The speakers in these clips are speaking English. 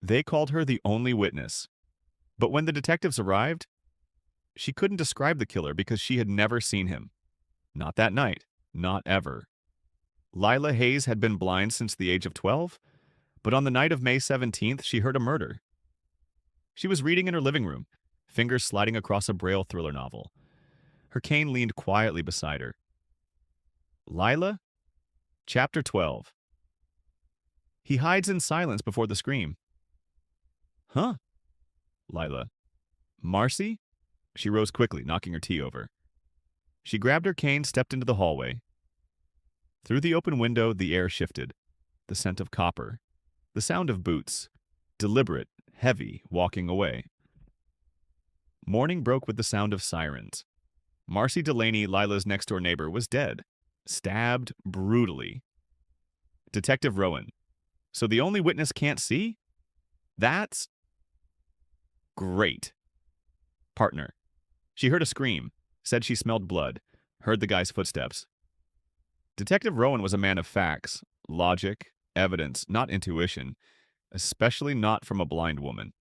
They called her the only witness. But when the detectives arrived, she couldn't describe the killer because she had never seen him. Not that night. Not ever. Lila Hayes had been blind since the age of 12, but on the night of May 17th, she heard a murder. She was reading in her living room, fingers sliding across a Braille thriller novel. Her cane leaned quietly beside her. Lila? Chapter 12. He hides in silence before the scream. Huh? Lila. Marcy? She rose quickly, knocking her tea over. She grabbed her cane, stepped into the hallway. Through the open window, the air shifted. The scent of copper. The sound of boots. Deliberate, heavy, walking away. Morning broke with the sound of sirens. Marcy Delaney, Lila's next-door neighbor, was dead. Stabbed brutally. Detective Rowan. So the only witness can't see? That's great. Partner. She heard a scream, said she smelled blood, heard the guy's footsteps. Detective Rowan was a man of facts, logic, evidence, not intuition, especially not from a blind woman.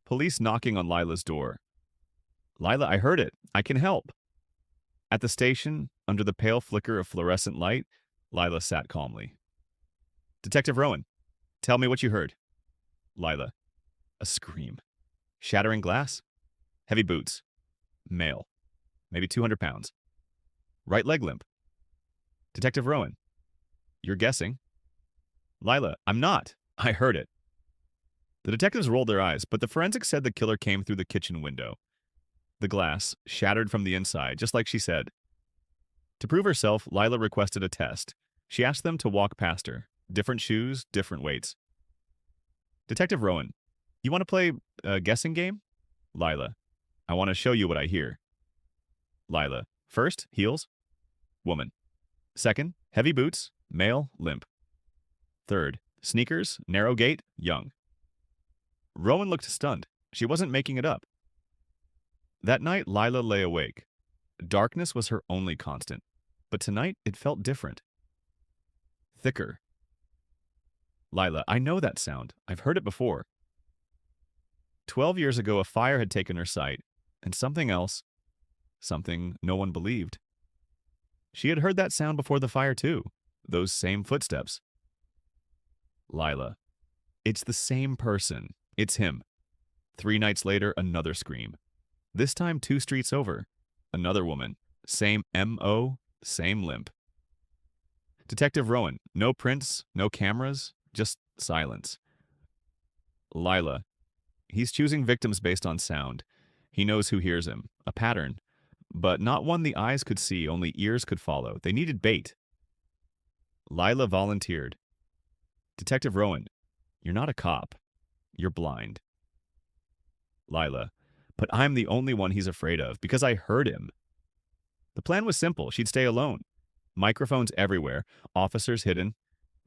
Police knocking on Lila's door. Lila, I heard it. I can help. At the station, under the pale flicker of fluorescent light, Lila sat calmly. Detective Rowan, tell me what you heard. Lila. A scream. Shattering glass? Heavy boots. Male. Maybe 200 pounds. Right leg limp. Detective Rowan. You're guessing. Lila. I'm not. I heard it. The detectives rolled their eyes, but the forensics said the killer came through the kitchen window. The glass, shattered from the inside, just like she said. To prove herself, Lila requested a test. She asked them to walk past her. Different shoes, different weights. Detective Rowan. You want to play a guessing game? Lila. I want to show you what I hear. Lila. First, heels. Woman. Second, heavy boots. Male, limp. Third, sneakers, narrow gait, young. Rowan looked stunned. She wasn't making it up. That night, Lila lay awake. Darkness was her only constant. But tonight, it felt different. Thicker. Lila, I know that sound. I've heard it before. 12 years ago, a fire had taken her sight, and something else, something no one believed. She had heard that sound before the fire, too. Those same footsteps. Lila. It's the same person. It's him. 3 nights later, another scream. This time 2 streets over. Another woman. Same M.O., same limp. Detective Rowan. No prints, no cameras, just silence. Lila. He's choosing victims based on sound. He knows who hears him. A pattern. But not one the eyes could see, only ears could follow. They needed bait. Lila volunteered. Detective Rowan, you're not a cop. You're blind. Lila, but I'm the only one he's afraid of because I heard him. The plan was simple. She'd stay alone. Microphones everywhere. Officers hidden.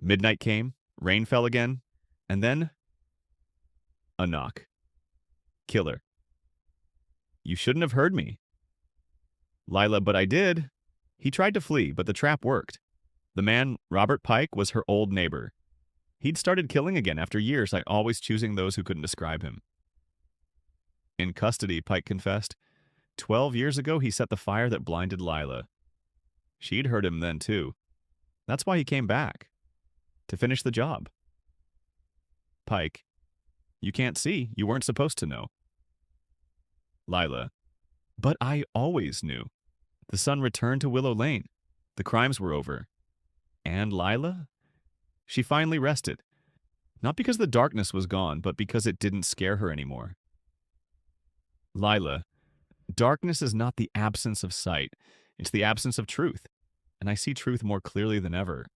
Midnight came. Rain fell again. And then a knock. Killer. You shouldn't have heard me. Lila, but I did. He tried to flee, but the trap worked. The man, Robert Pike, was her old neighbor. He'd started killing again after years, like always choosing those who couldn't describe him. In custody, Pike confessed. 12 years ago, he set the fire that blinded Lila. She'd heard him then, too. That's why he came back. To finish the job. Pike. You can't see. You weren't supposed to know. Lila. But I always knew. The sun returned to Willow Lane. The crimes were over. And Lila? She finally rested. Not because the darkness was gone, but because it didn't scare her anymore. Lila, darkness is not the absence of sight. It's the absence of truth. And I see truth more clearly than ever.